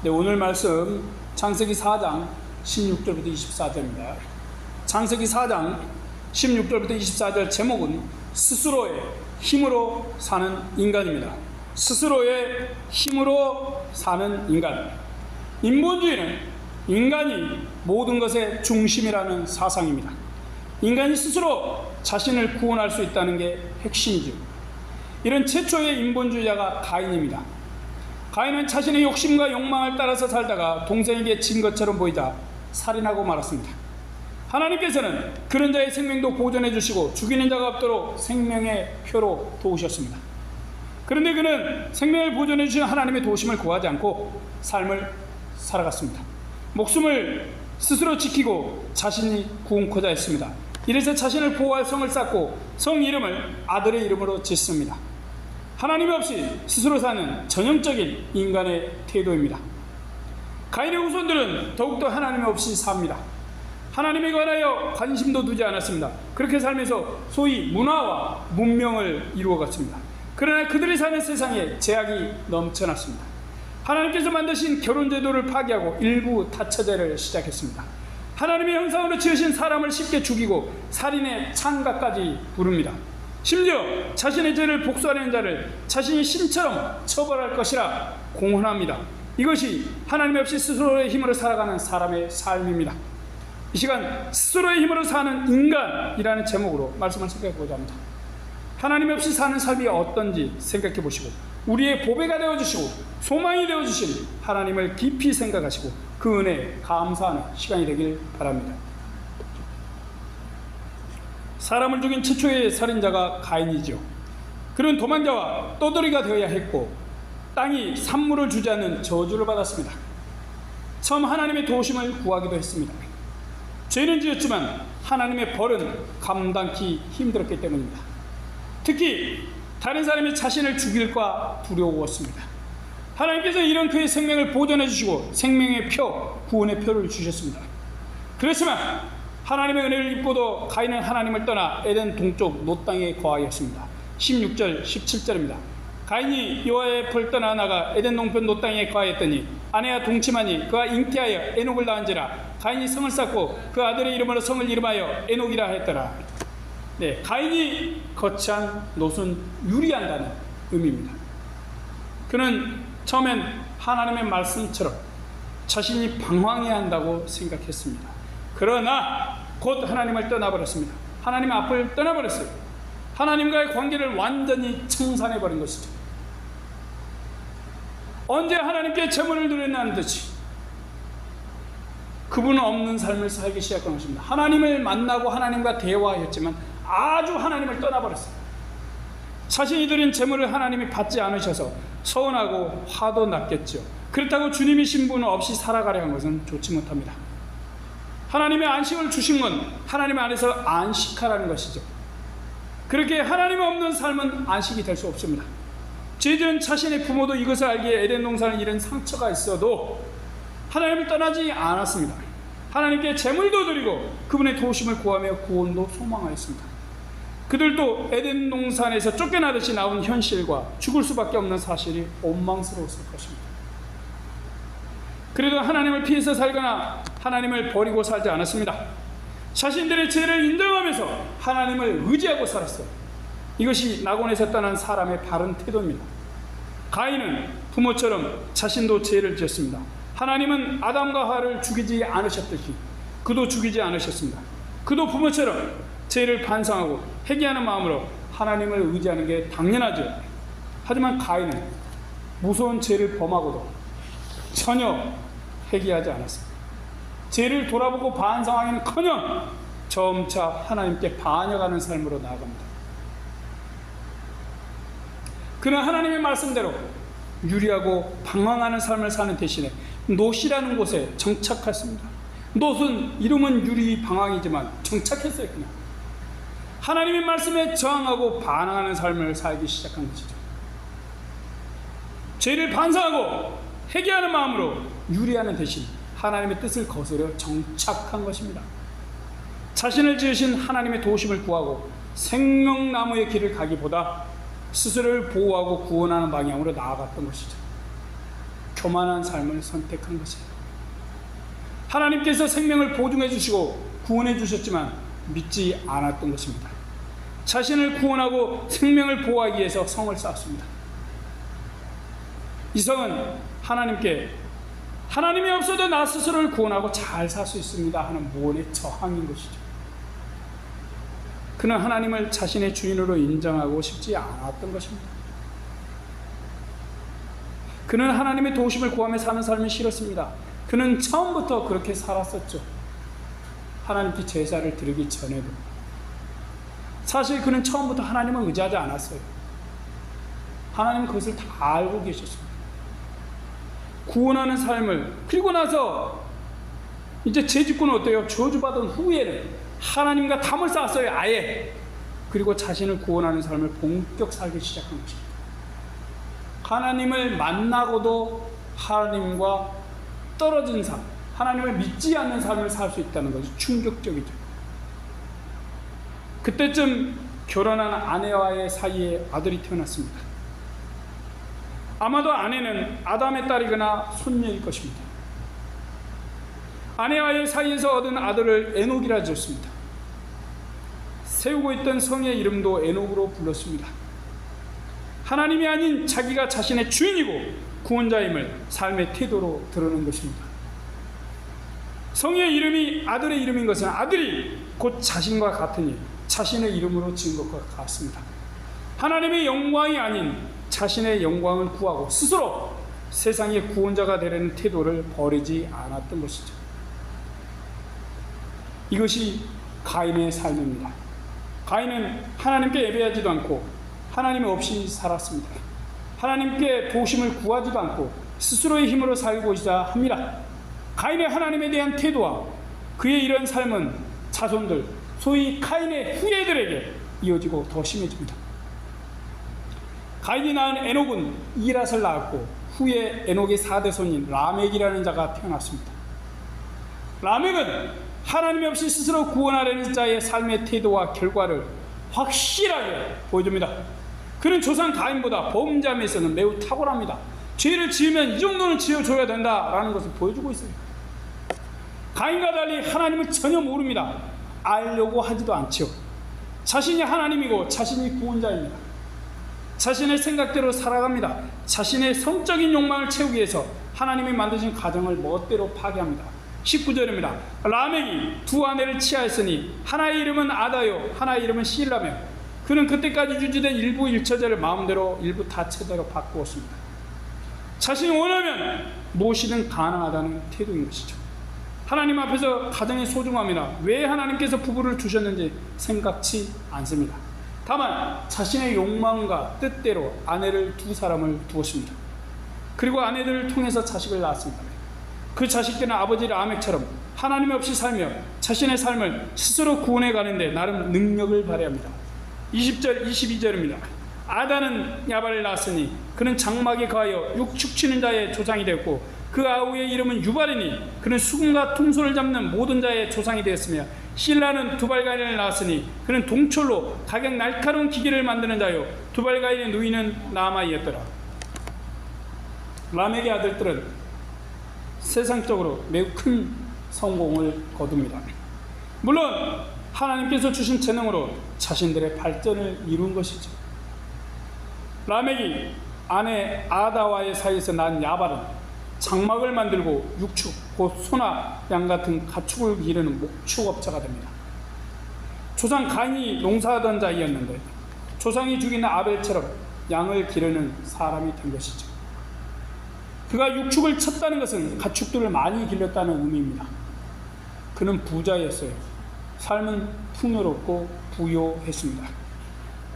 네, 오늘 말씀 창세기 4장 16절부터 24절입니다. 창세기 4장 16절부터 24절 제목은 스스로의 힘으로 사는 인간입니다. 스스로의 힘으로 사는 인간. 인본주의는 인간이 모든 것의 중심이라는 사상입니다. 인간이 스스로 자신을 구원할 수 있다는 게 핵심이죠. 이런 최초의 인본주의자가 가인입니다. 가인은 자신의 욕심과 욕망을 따라서 살다가 동생에게 진 것처럼 보이자 살인하고 말았습니다. 하나님께서는 그런 자의 생명도 보존해 주시고 죽이는 자가 없도록 생명의 표로 도우셨습니다. 그런데 그는 생명을 보존해 주신 하나님의 도우심을 구하지 않고 삶을 살아갔습니다. 목숨을 스스로 지키고 자신이 구원코자 했습니다. 이래서 자신을 보호할 성을 쌓고 성 이름을 아들의 이름으로 짓습니다. 하나님 없이 스스로 사는 전형적인 인간의 태도입니다. 가인의 후손들은 더욱더 하나님 없이 삽니다. 하나님에 관하여 관심도 두지 않았습니다. 그렇게 살면서 소위 문화와 문명을 이루어갔습니다. 그러나 그들이 사는 세상에 제약이 넘쳐났습니다. 하나님께서 만드신 결혼제도를 파기하고 일부 다처제를 시작했습니다. 하나님의 형상으로 지으신 사람을 쉽게 죽이고 살인의 창가까지 부릅니다. 심지어 자신의 죄를 복수하는 자를 자신이 신처럼 처벌할 것이라 공언합니다. 이것이 하나님 없이 스스로의 힘으로 살아가는 사람의 삶입니다. 이 시간 스스로의 힘으로 사는 인간이라는 제목으로 말씀을 생각해보자 합니다. 하나님 없이 사는 삶이 어떤지 생각해 보시고 우리의 보배가 되어주시고 소망이 되어주신 하나님을 깊이 생각하시고 그 은혜에 감사하는 시간이 되길 바랍니다. 사람을 죽인 최초의 살인자가 가인이죠. 그는 도망자와 떠돌이가 되어야 했고 땅이 산물을 주지 않는 저주를 받았습니다. 처음 하나님의 도우심을 구하기도 했습니다. 죄는 지었지만 하나님의 벌은 감당기 힘들었기 때문입니다. 특히 다른 사람이 자신을 죽일까 두려웠습니다. 하나님께서 이런 그의 생명을 보존해 주시고 생명의 표, 구원의 표를 주셨습니다. 그렇지만 하나님의 은혜를 입고도 가인은 하나님을 떠나 에덴 동쪽 롯 땅에 거하였습니다. 16절 17절입니다. 가인이 여호와의 벌 떠나 나가 에덴 동편 롯 땅에 거하였더니 아내와 동침하니 그가 잉태하여 에녹을 낳은지라. 가인이 성을 쌓고 그 아들의 이름으로 성을 이름하여 에녹이라 했더라. 네, 가인이 거치한 롯은 유리한다는 의미입니다. 그는 처음엔 하나님의 말씀처럼 자신이 방황해야 한다고 생각했습니다. 그러나 곧 하나님을 떠나버렸습니다. 하나님 앞을 떠나버렸어요. 하나님과의 관계를 완전히 청산해버린 것이죠. 언제 하나님께 제물을 드렸냐는 듯이 그분은 없는 삶을 살기 시작한 것입니다. 하나님을 만나고 하나님과 대화하였지만 아주 하나님을 떠나버렸어요. 자신이 드린 제물을 하나님이 받지 않으셔서 서운하고 화도 났겠죠. 그렇다고 주님이 신분 없이 살아가려 한 것은 좋지 못합니다. 하나님의 안식을 주신 건 하나님 안에서 안식하라는 것이죠. 그렇게 하나님 없는 삶은 안식이 될 수 없습니다. 죄지은 자신의 부모도 이것을 알기에 에덴 동산을 잃은 상처가 있어도 하나님을 떠나지 않았습니다. 하나님께 제물도 드리고 그분의 도우심을 구하며 구원도 소망하였습니다. 그들도 에덴 동산에서 쫓겨나듯이 나온 현실과 죽을 수밖에 없는 사실이 원망스러웠을 것입니다. 그래도 하나님을 피해서 살거나 하나님을 버리고 살지 않았습니다. 자신들의 죄를 인정하면서 하나님을 의지하고 살았어요. 이것이 낙원에서 떠난 사람의 바른 태도입니다. 가인은 부모처럼 자신도 죄를 지었습니다. 하나님은 아담과 하와를 죽이지 않으셨듯이 그도 죽이지 않으셨습니다. 그도 부모처럼 죄를 반성하고 회개하는 마음으로 하나님을 의지하는 게 당연하죠. 하지만 가인은 무서운 죄를 범하고도 전혀 회개하지 않았습니다. 죄를 돌아보고 반성하기는커녕 점차 하나님께 반역하는 삶으로 나아갑니다. 그는 하나님의 말씀대로 유리하고 방황하는 삶을 사는 대신에 롯이라는 곳에 정착했습니다. 롯은 이름은 유리 방황이지만 정착했어요. 그냥 하나님의 말씀에 저항하고 반항하는 삶을 살기 시작한 것이죠. 죄를 반성하고 회개하는 마음으로 유리하는 대신 하나님의 뜻을 거스려 정착한 것입니다. 자신을 지으신 하나님의 도우심을 구하고 생명나무의 길을 가기보다 스스로를 보호하고 구원하는 방향으로 나아갔던 것이죠. 교만한 삶을 선택한 것이에요. 하나님께서 생명을 보증해 주시고 구원해 주셨지만 믿지 않았던 것입니다. 자신을 구원하고 생명을 보호하기 위해서 성을 쌓았습니다. 이 성은 하나님이 없어도 나 스스로를 구원하고 잘 살 수 있습니다 하는 무언의 저항인 것이죠. 그는 하나님을 자신의 주인으로 인정하고 싶지 않았던 것입니다. 그는 하나님의 도우심을 구하며 사는 삶이 싫었습니다. 그는 처음부터 그렇게 살았었죠. 하나님께 제사를 드리기 전에도. 사실 그는 처음부터 하나님을 의지하지 않았어요. 하나님은 그것을 다 알고 계셨습니다. 구원하는 삶을, 그리고 나서 이제 재직구는 어때요? 저주받은 후에는 하나님과 담을 쌓았어요. 아예. 그리고 자신을 구원하는 삶을 본격 살기 시작한 것입니다. 하나님을 만나고도 하나님과 떨어진 삶, 하나님을 믿지 않는 삶을 살 수 있다는 것이 충격적이죠. 그때쯤 결혼한 아내와의 사이에 아들이 태어났습니다. 아마도 아내는 아담의 딸이거나 손녀일 것입니다. 아내와의 사이에서 얻은 아들을 에녹이라 지었습니다. 세우고 있던 성의 이름도 에녹으로 불렀습니다. 하나님이 아닌 자기가 자신의 주인이고 구원자임을 삶의 태도로 드러낸 것입니다. 성의 이름이 아들의 이름인 것은 아들이 곧 자신과 같으니 자신의 이름으로 지은 것과 같습니다. 하나님의 영광이 아닌 자신의 영광을 구하고 스스로 세상의 구원자가 되려는 태도를 버리지 않았던 것이죠. 이것이 가인의 삶입니다. 가인은 하나님께 예배하지도 않고 하나님 없이 살았습니다. 하나님께 도우심을 구하지도 않고 스스로의 힘으로 살고자 합니다. 가인의 하나님에 대한 태도와 그의 이런 삶은 자손들, 소위 카인의 후예들에게 이어지고 더 심해집니다. 가인이 낳은 에녹은 이랏을 낳았고 후에 에녹의 4대 손인 라멕이라는 자가 태어났습니다. 라멕은 하나님 없이 스스로 구원하려는 자의 삶의 태도와 결과를 확실하게 보여줍니다. 그는 조상 가인보다 범죄함에서는 매우 탁월합니다. 죄를 지으면 이 정도는 지어줘야 된다라는 것을 보여주고 있어요. 가인과 달리 하나님을 전혀 모릅니다. 알려고 하지도 않죠. 자신이 하나님이고 자신이 구원자입니다. 자신의 생각대로 살아갑니다. 자신의 성적인 욕망을 채우기 위해서 하나님이 만드신 가정을 멋대로 파괴합니다. 19절입니다. 라멕이 두 아내를 취하였으니 하나의 이름은 아다요 하나의 이름은 실라며 그는 그때까지 유지된 일부 일처제를 마음대로 일부 다처제로 바꾸었습니다. 자신이 원하면 무엇이든 가능하다는 태도인 것이죠. 하나님 앞에서 가정의 소중함이나 왜 하나님께서 부부를 주셨는지 생각지 않습니다. 다만 자신의 욕망과 뜻대로 아내를 두 사람을 두었습니다. 그리고 아내들을 통해서 자식을 낳았습니다. 그 자식들은 아버지 라멕처럼 하나님 없이 살며 자신의 삶을 스스로 구원해 가는데 나름 능력을 발휘합니다. 20절 22절입니다. 아다는 야발을 낳았으니 그는 장막에 거하여 육축치는 자의 조상이 되었고 그 아우의 이름은 유발이니 그는 수금과 퉁소를 잡는 모든 자의 조상이 되었으며 실라는 두발가인을 낳았으니 그는 동철로 각양 날카로운 기계를 만드는 자요 두발가인의 누이는 나아마이였더라. 라멕의 아들들은 세상적으로 매우 큰 성공을 거둡니다. 물론 하나님께서 주신 재능으로 자신들의 발전을 이룬 것이죠. 라멕이 아내 아다와의 사이에서 난 야발은 장막을 만들고 육축, 곧 소나 양 같은 가축을 기르는 목축업자가 됩니다. 조상 가인이 농사하던 자이었는데 조상이 죽인 아벨처럼 양을 기르는 사람이 된 것이죠. 그가 육축을 쳤다는 것은 가축들을 많이 길렀다는 의미입니다. 그는 부자였어요. 삶은 풍요롭고 부요했습니다.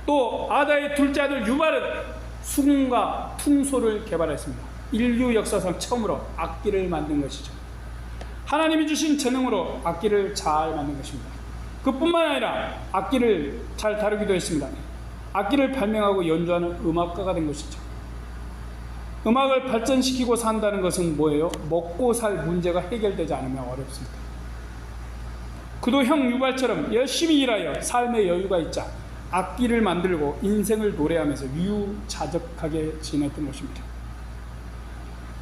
또 아다의 둘째 아들 유발은 수금과 퉁소를 개발했습니다. 인류 역사상 처음으로 악기를 만든 것이죠. 하나님이 주신 재능으로 악기를 잘 만든 것입니다. 그뿐만 아니라 악기를 잘 다루기도 했습니다. 악기를 발명하고 연주하는 음악가가 된 것이죠. 음악을 발전시키고 산다는 것은 뭐예요? 먹고 살 문제가 해결되지 않으면 어렵습니다. 그도 형 유발처럼 열심히 일하여 삶의 여유가 있자 악기를 만들고 인생을 노래하면서 유유자적하게 지냈던 것입니다.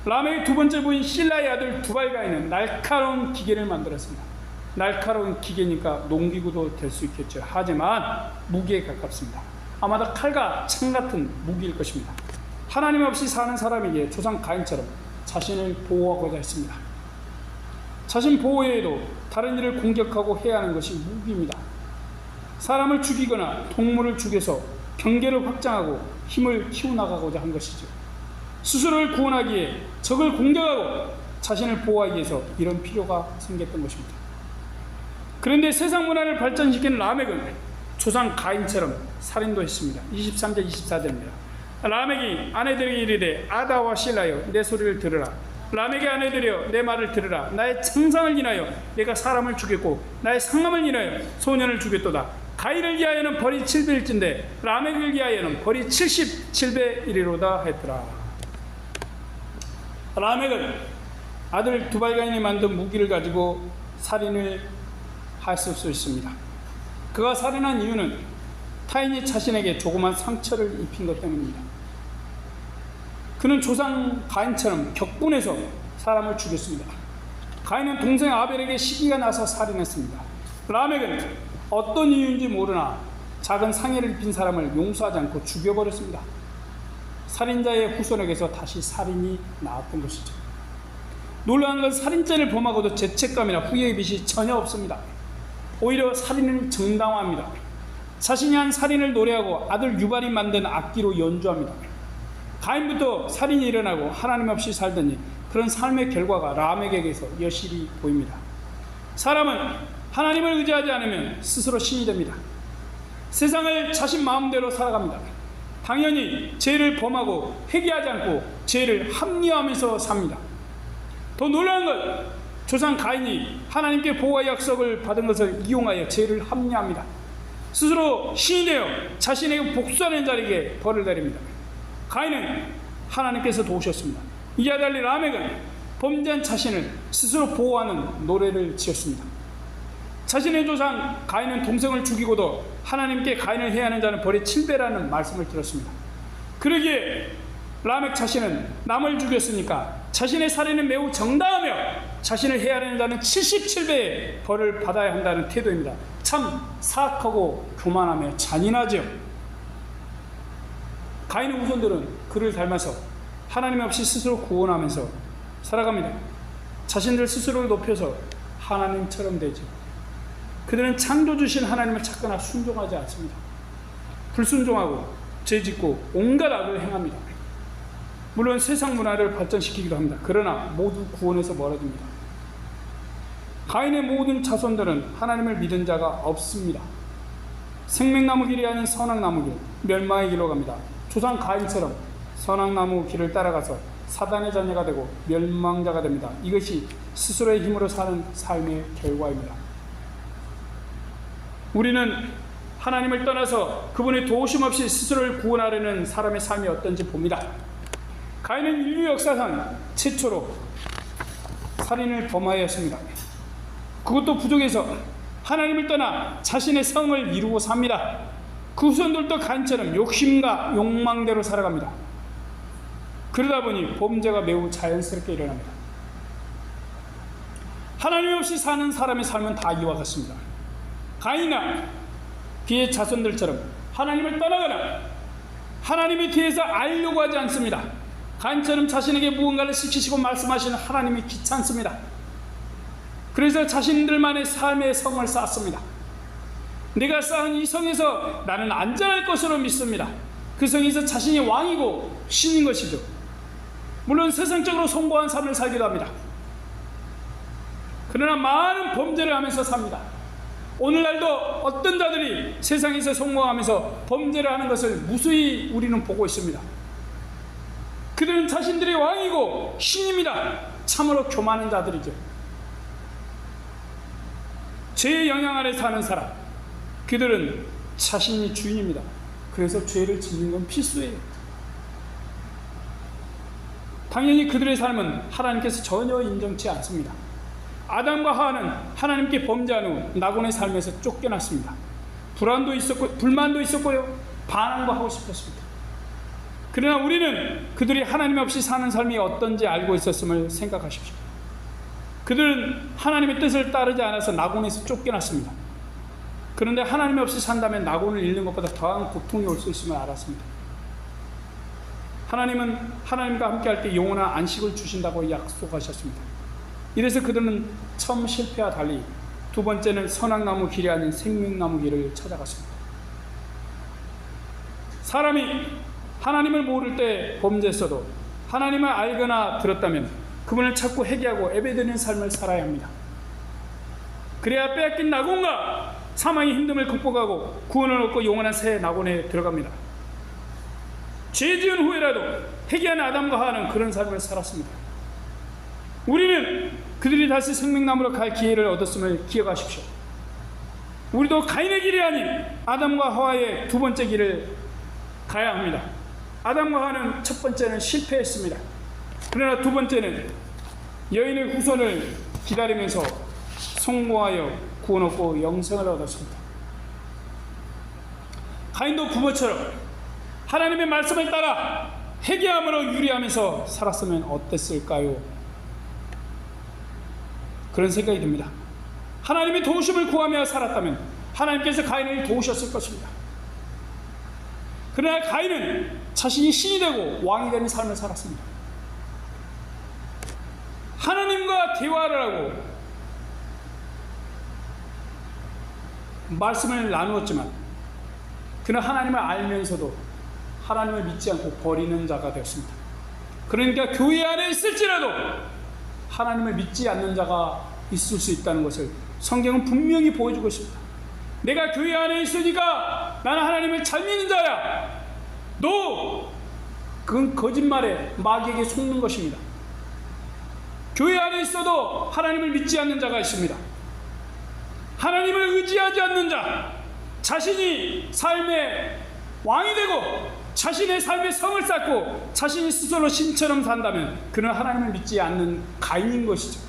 라멕의 두 번째 부인 실라의 아들 두발가인은 날카로운 기계를 만들었습니다. 날카로운 기계니까 농기구도 될 수 있겠죠. 하지만 무기에 가깝습니다. 아마도 칼과 창 같은 무기일 것입니다. 하나님 없이 사는 사람에게 조상 가인처럼 자신을 보호하고자 했습니다. 자신 보호 외에도 다른 이를 공격하고 해야 하는 것이 무기입니다. 사람을 죽이거나 동물을 죽여서 경계를 확장하고 힘을 키워나가고자 한 것이죠. 스스로를 구원하기에 적을 공격하고 자신을 보호하기 위해서 이런 필요가 생겼던 것입니다. 그런데 세상 문화를 발전시킨 라멕은 조상 가인처럼 살인도 했습니다. 23절 24절입니다. 라멕이 아내들에게 이르되 아다와 실라여 내 소리를 들으라. 라멕의 아내들이여 내 말을 들으라. 나의 창상을 인하여 내가 사람을 죽였고 나의 상함을 인하여 소년을 죽였도다. 가인을 위하여는 벌이 7배일진데 라멕을 위하여는 벌이 77배이리로다 했더라. 라멕은 아들 두발가인이 만든 무기를 가지고 살인을 했을 수 있습니다. 그가 살인한 이유는 타인이 자신에게 조그만 상처를 입힌 것 때문입니다. 그는 조상 가인처럼 격분해서 사람을 죽였습니다. 가인은 동생 아벨에게 시기가 나서 살인했습니다. 라멕은 어떤 이유인지 모르나 작은 상해를 입힌 사람을 용서하지 않고 죽여버렸습니다. 살인자의 후손에게서 다시 살인이 나왔던 것이죠. 놀라운 건 살인죄를 범하고도 죄책감이나 후회의 빛이 전혀 없습니다. 오히려 살인을 정당화합니다. 자신이 한 살인을 노래하고 아들 유발이 만든 악기로 연주합니다. 가인부터 살인이 일어나고 하나님 없이 살더니 그런 삶의 결과가 라멕에게서 여실히 보입니다. 사람은 하나님을 의지하지 않으면 스스로 신이 됩니다. 세상을 자신 마음대로 살아갑니다. 당연히 죄를 범하고 회개하지 않고 죄를 합리화하면서 삽니다. 더 놀라운 건 조상 가인이 하나님께 보호의 약속을 받은 것을 이용하여 죄를 합리화합니다. 스스로 신이 되어 자신에게 복수하는 자에게 벌을 내립니다. 가인은 하나님께서 도우셨습니다. 이와 달리 라멕은 범죄한 자신을 스스로 보호하는 노래를 지었습니다. 자신의 조상 가인은 동생을 죽이고도 하나님께 가인을 해야 하는 자는 벌이 7배라는 말씀을 들었습니다. 그러기에 라멕 자신은 남을 죽였으니까 자신의 살인은 매우 정당하며 자신을 해야 하는 자는 77배의 벌을 받아야 한다는 태도입니다. 참 사악하고 교만하며 잔인하죠. 가인의 후손들은 그를 닮아서 하나님 없이 스스로 구원하면서 살아갑니다. 자신들 스스로를 높여서 하나님처럼 되죠. 그들은 창조주신 하나님을 찾거나 순종하지 않습니다. 불순종하고 죄짓고 온갖 악을 행합니다. 물론 세상 문화를 발전시키기도 합니다. 그러나 모두 구원에서 멀어집니다. 가인의 모든 자손들은 하나님을 믿은 자가 없습니다. 생명나무 길이 아닌 선악나무 길, 멸망의 길로 갑니다. 조상 가인처럼 선악나무 길을 따라가서 사단의 자녀가 되고 멸망자가 됩니다. 이것이 스스로의 힘으로 사는 삶의 결과입니다. 우리는 하나님을 떠나서 그분의 도우심 없이 스스로를 구원하려는 사람의 삶이 어떤지 봅니다. 가인은 인류 역사상 최초로 살인을 범하였습니다. 그것도 부족해서 하나님을 떠나 자신의 성을 이루고 삽니다. 그 후손들도 가인처럼 욕심과 욕망대로 살아갑니다. 그러다 보니 범죄가 매우 자연스럽게 일어납니다. 하나님 없이 사는 사람의 삶은 다 이와 같습니다. 가인이나 그의 자손들처럼 하나님을 떠나거나 하나님에 대해서 알려고 하지 않습니다. 가인처럼 자신에게 무언가를 시키시고 말씀하시는 하나님이 귀찮습니다. 그래서 자신들만의 삶의 성을 쌓습니다. 내가 쌓은 이 성에서 나는 안전할 것으로 믿습니다. 그 성에서 자신이 왕이고 신인 것이죠. 물론 세상적으로 성공한 삶을 살기도 합니다. 그러나 많은 범죄를 하면서 삽니다. 오늘날도 어떤 자들이 세상에서 성공하면서 범죄를 하는 것을 무수히 우리는 보고 있습니다. 그들은 자신들이 왕이고 신입니다. 참으로 교만한 자들이죠. 죄의 영향 아래 사는 사람, 그들은 자신이 주인입니다. 그래서 죄를 짓는 건 필수예요. 당연히 그들의 삶은 하나님께서 전혀 인정치 않습니다. 아담과 하와는 하나님께 범죄한 후 낙원의 삶에서 쫓겨났습니다. 불안도 있었고 불만도 있었고요, 반항도 하고 싶었습니다. 그러나 우리는 그들이 하나님 없이 사는 삶이 어떤지 알고 있었음을 생각하십시오. 그들은 하나님의 뜻을 따르지 않아서 낙원에서 쫓겨났습니다. 그런데 하나님 없이 산다면 낙원을 잃는 것보다 더한 고통이 올 수 있음을 알았습니다. 하나님은 하나님과 함께 할 때 영원한 안식을 주신다고 약속하셨습니다. 이래서 그들은 처음 실패와 달리 두 번째는 선악나무 길이 아닌 생명나무 길을 찾아갔습니다. 사람이 하나님을 모를 때 범죄했어도 하나님을 알거나 들었다면 그분을 찾고 회개하고 예배드리는 삶을 살아야 합니다. 그래야 빼앗긴 낙원과 사망의 힘듦을 극복하고 구원을 얻고 영원한 새 낙원에 들어갑니다. 죄 지은 후에라도 회개한 아담과 하와는 그런 삶을 살았습니다. 우리는 그들이 다시 생명나무로 갈 기회를 얻었음을 기억하십시오. 우리도 가인의 길이 아닌 아담과 하와의 두 번째 길을 가야 합니다. 아담과 하와는 첫 번째는 실패했습니다. 그러나 두 번째는 여인의 후손을 기다리면서 성공하여 구원 얻고 영생을 얻었습니다. 가인도 부모처럼 하나님의 말씀을 따라 회개함으로 유리하면서 살았으면 어땠을까요? 그런 생각이 듭니다. 하나님의 도우심을 구하며 살았다면 하나님께서 가인을 도우셨을 것입니다. 그러나 가인은 자신이 신이 되고 왕이 되는 삶을 살았습니다. 하나님과 대화를 하고 말씀을 나누었지만 그는 하나님을 알면서도 하나님을 믿지 않고 버리는 자가 되었습니다. 그러니까 교회 안에 있을지라도 하나님을 믿지 않는 자가 있을 수 있다는 것을 성경은 분명히 보여주고 있습니다. 내가 교회 안에 있으니까 나는 하나님을 잘 믿는 자야. 그건 거짓말에 마귀에게 속는 것입니다. 교회 안에 있어도 하나님을 믿지 않는 자가 있습니다. 하나님을 의지하지 않는 자, 자신이 삶의 왕이 되고 자신의 삶의 성을 쌓고 자신이 스스로 신처럼 산다면 그는 하나님을 믿지 않는 가인인 것이죠.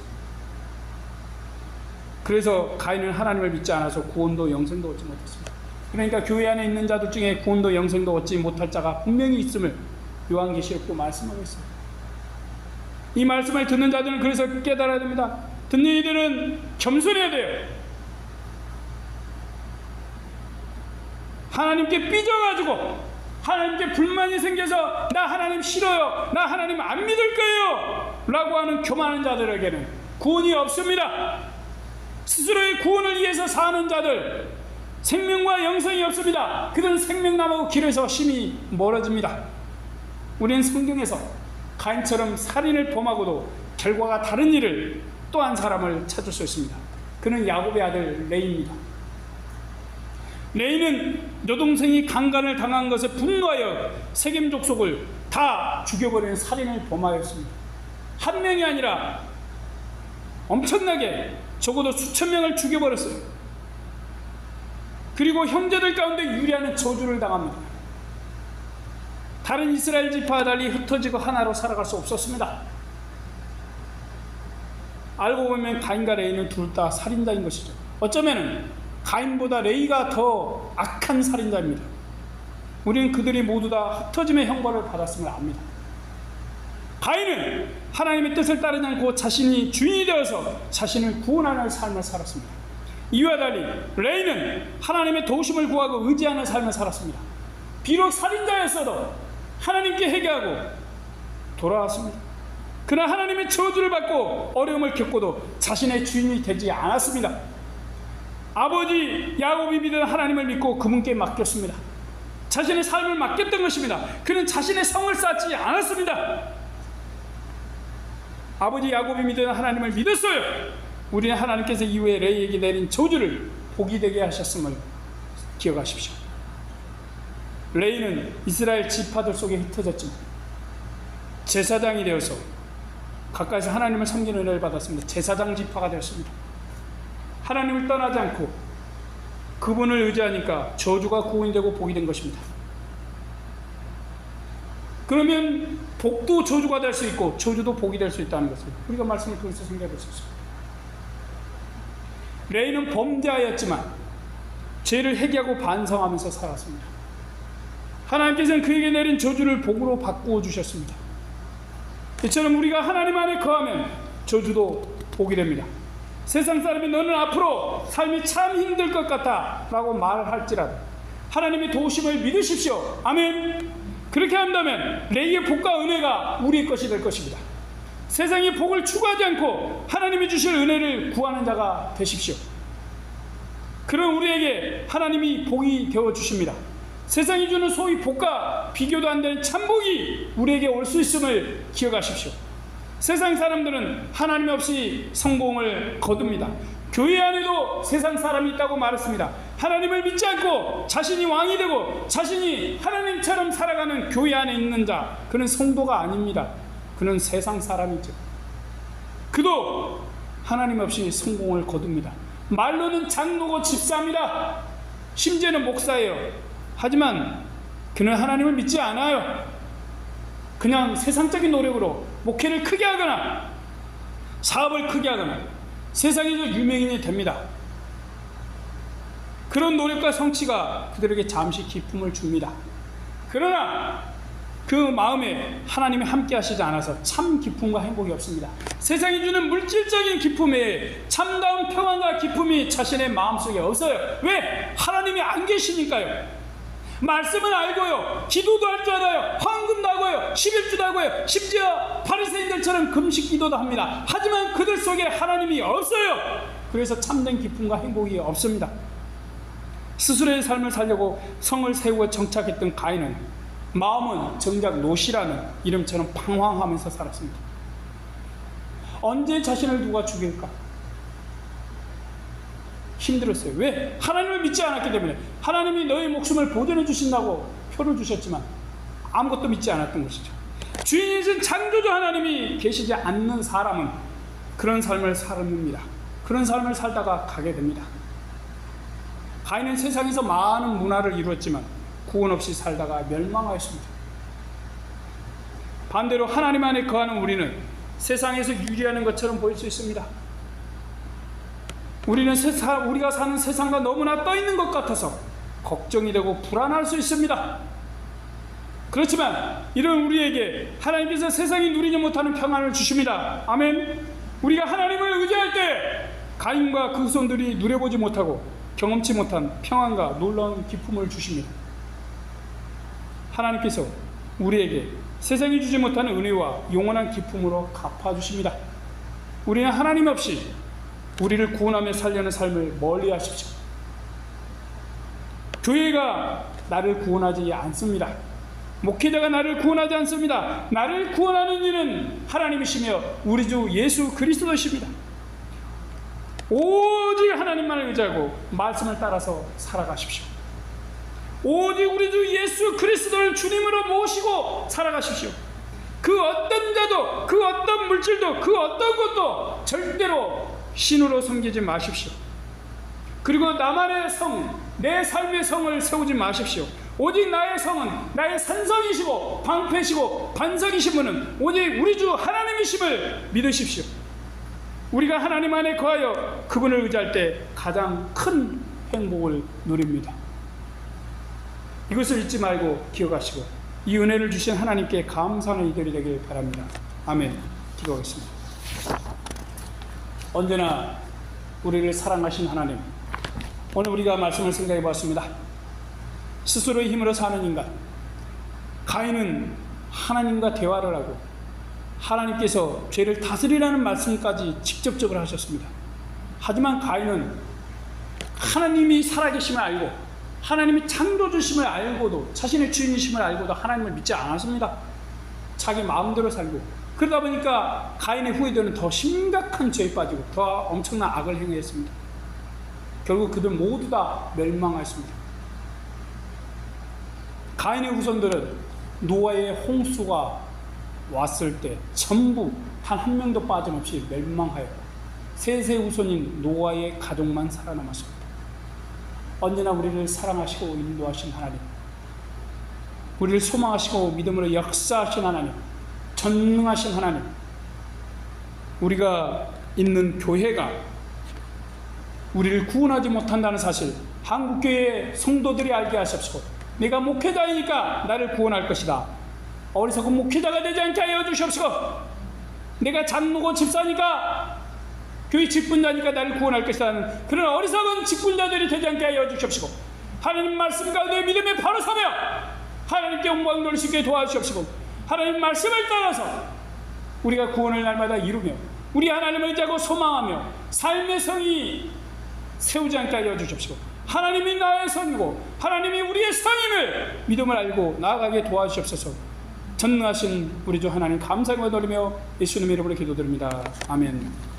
그래서 가인은 하나님을 믿지 않아서 구원도 영생도 얻지 못했습니다. 그러니까 교회 안에 있는 자들 중에 구원도 영생도 얻지 못할 자가 분명히 있음을 요한계시록도 말씀하고 있습니다. 이 말씀을 듣는 자들은 그래서 깨달아야 됩니다. 듣는 이들은 겸손해야 돼요. 하나님께 삐져가지고 하나님께 불만이 생겨서 나 하나님 싫어요, 나 하나님 안 믿을 거예요 라고 하는 교만한 자들에게는 구원이 없습니다. 스스로의 구원을 위해서 사는 자들, 생명과 영생이 없습니다. 그들은 생명나무 길에서 심히 멀어집니다. 우리는 성경에서 가인처럼 살인을 범하고도 결과가 다른 일을 또 한 사람을 찾을 수 있습니다. 그는 야곱의 아들 레이입니다. 레이는 여동생이 강간을 당한 것에 분노하여 세겜 족속을 다 죽여버리는 살인을 범하였습니다. 한 명이 아니라 엄청나게 적어도 수천 명을 죽여버렸어요. 그리고 형제들 가운데 유리하는 저주를 당합니다. 다른 이스라엘 지파와 달리 흩어지고 하나로 살아갈 수 없었습니다. 알고 보면 가인과 레이는 둘 다 살인자인 것이죠. 어쩌면 가인보다 레이가 더 악한 살인자입니다. 우리는 그들이 모두 다 흩어짐의 형벌을 받았음을 압니다. 가인은 하나님의 뜻을 따르지 않고 자신이 주인이 되어서 자신을 구원하는 삶을 살았습니다. 이와 달리 레이는 하나님의 도우심을 구하고 의지하는 삶을 살았습니다. 비록 살인자였어도 하나님께 회개하고 돌아왔습니다. 그러나 하나님의 저주를 받고 어려움을 겪고도 자신의 주인이 되지 않았습니다. 아버지 야곱이 믿은 하나님을 믿고 그분께 맡겼습니다. 자신의 삶을 맡겼던 것입니다. 그는 자신의 성을 쌓지 않았습니다. 아버지 야곱이 믿은 하나님을 믿었어요. 우리는 하나님께서 이후에 레이에게 내린 저주를 복이 되게 하셨음을 기억하십시오. 레이는 이스라엘 지파들 속에 흩어졌지만 제사장이 되어서 가까이서 하나님을 섬기는 은혜를 받았습니다. 제사장 지파가 되었습니다. 하나님을 떠나지 않고 그분을 의지하니까 저주가 구원이 되고 복이 된 것입니다. 그러면 복도 저주가 될 수 있고 저주도 복이 될 수 있다는 것을 우리가 말씀을 통해서 생각해 볼 수 있습니다. 레이는 범죄하였지만 죄를 회개하고 반성하면서 살았습니다. 하나님께서는 그에게 내린 저주를 복으로 바꾸어 주셨습니다. 이처럼 우리가 하나님 안에 거하면 저주도 복이 됩니다. 세상 사람이 너는 앞으로 삶이 참 힘들 것 같아 라고 말을 할지라도 하나님의 도우심을 믿으십시오. 아멘. 그렇게 한다면 레이의 복과 은혜가 우리의 것이 될 것입니다. 세상의 복을 추구하지 않고 하나님이 주실 은혜를 구하는 자가 되십시오. 그럼 우리에게 하나님이 복이 되어 주십니다. 세상이 주는 소위 복과 비교도 안 되는 참복이 우리에게 올 수 있음을 기억하십시오. 세상 사람들은 하나님 없이 성공을 거둡니다. 교회 안에도 세상 사람이 있다고 말했습니다. 하나님을 믿지 않고 자신이 왕이 되고 자신이 하나님처럼 살아가는 교회 안에 있는 자, 그는 성도가 아닙니다. 그는 세상 사람이죠. 그도 하나님 없이 성공을 거둡니다. 말로는 장로고 집사입니다. 심지어는 목사예요. 하지만 그는 하나님을 믿지 않아요. 그냥 세상적인 노력으로 목회를 크게 하거나 사업을 크게 하거나 세상에서 유명인이 됩니다. 그런 노력과 성취가 그들에게 잠시 기쁨을 줍니다. 그러나 그 마음에 하나님이 함께 하시지 않아서 참 기쁨과 행복이 없습니다. 세상이 주는 물질적인 기쁨에 참다운 평안과 기쁨이 자신의 마음속에 없어요. 왜? 하나님이 안 계시니까요. 말씀은 알고요, 기도도 할 줄 알아요, 헌금도 하고요, 11주도 하고요, 심지어 바리새인들처럼 금식 기도도 합니다. 하지만 그들 속에 하나님이 없어요. 그래서 참된 기쁨과 행복이 없습니다. 스스로의 삶을 살려고 성을 세우고 정착했던 가인은 마음은 정작 롯이라는 이름처럼 방황하면서 살았습니다. 언제 자신을 누가 죽일까? 힘들었어요. 왜? 하나님을 믿지 않았기 때문에. 하나님이 너의 목숨을 보존해 주신다고 표를 주셨지만 아무것도 믿지 않았던 것이죠. 주인이신 창조주 하나님이 계시지 않는 사람은 그런 삶을 삽니다. 그런 삶을 살다가 가게 됩니다. 가인은 세상에서 많은 문화를 이루었지만 구원 없이 살다가 멸망하였습니다. 반대로 하나님 안에 거하는 우리는 세상에서 유리하는 것처럼 보일 수 있습니다. 우리는 우리가 사는 세상과 너무나 떠있는 것 같아서 걱정이 되고 불안할 수 있습니다. 그렇지만 이런 우리에게 하나님께서 세상이 누리지 못하는 평안을 주십니다. 아멘. 우리가 하나님을 의지할 때 가인과 그 후손들이 누려보지 못하고 경험치 못한 평안과 놀라운 기쁨을 주십니다. 하나님께서 우리에게 세상이 주지 못하는 은혜와 영원한 기쁨으로 갚아주십니다. 우리는 하나님 없이 우리를 구원하며 살려는 삶을 멀리 하십시오. 교회가 나를 구원하지 않습니다. 목회자가 나를 구원하지 않습니다. 나를 구원하는 이는 하나님이시며 우리 주 예수 그리스도이십니다. 오직 하나님만을 의지하고 말씀을 따라서 살아가십시오. 오직 우리 주 예수 그리스도를 주님으로 모시고 살아가십시오. 그 어떤 자도, 그 어떤 물질도, 그 어떤 것도 절대로 신으로 섬기지 마십시오. 그리고 나만의 성, 내 삶의 성을 세우지 마십시오. 오직 나의 성은 나의 산성이시고 방패시고 반석이신 분은 오직 우리 주 하나님이심을 믿으십시오. 우리가 하나님 안에 거하여 그분을 의지할 때 가장 큰 행복을 누립니다. 이것을 잊지 말고 기억하시고 이 은혜를 주신 하나님께 감사하는 이들이 되길 바랍니다. 아멘. 기도하겠습니다. 언제나 우리를 사랑하신 하나님, 오늘 우리가 말씀을 생각해 보았습니다. 스스로의 힘으로 사는 인간, 가인은 하나님과 대화를 하고 하나님께서 죄를 다스리라는 말씀까지 직접적으로 하셨습니다. 하지만 가인은 하나님이 살아계심을 알고 하나님이 창조주심을 알고도, 자신의 주인이심을 알고도 하나님을 믿지 않았습니다. 자기 마음대로 살고, 그러다 보니까 가인의 후예들은 더 심각한 죄에 빠지고 더 엄청난 악을 행했습니다. 결국 그들 모두 다 멸망하였습니다. 가인의 후손들은 노아의 홍수가 왔을 때 전부 단 한 명도 빠짐없이 멸망하였고 셋의 후손인 노아의 가족만 살아남았습니다. 언제나 우리를 사랑하시고 인도하신 하나님, 우리를 소망하시고 믿음으로 역사하신 하나님, 전능하신 하나님, 우리가 있는 교회가 우리를 구원하지 못한다는 사실 한국교회 성도들이 알게 하십시오. 내가 목회자이니까 나를 구원할 것이다. 어리석은 목회자가 되지 않게 하여 주시옵시고, 내가 장로고 집사니까, 교회 직분자니까 나를 구원할 것이라는 그런 어리석은 직분자들이 되지 않게 하여 주시옵시고, 하나님 말씀 가운데 믿음에 바로 서며 하나님께 영광 돌릴 수 있게 도와주시옵시고, 하나님 말씀을 따라서 우리가 구원을 날마다 이루며 우리 하나님을 의지하고 소망하며 삶의 성이 세우지 않게 하여 주십시오. 하나님이 나의 성이고 하나님이 우리의 성임을 믿음을 알고 나아가게 도와주시옵소서. 전능하신 우리 주 하나님 감사하며 돌리며 예수님의 이름으로 기도드립니다. 아멘.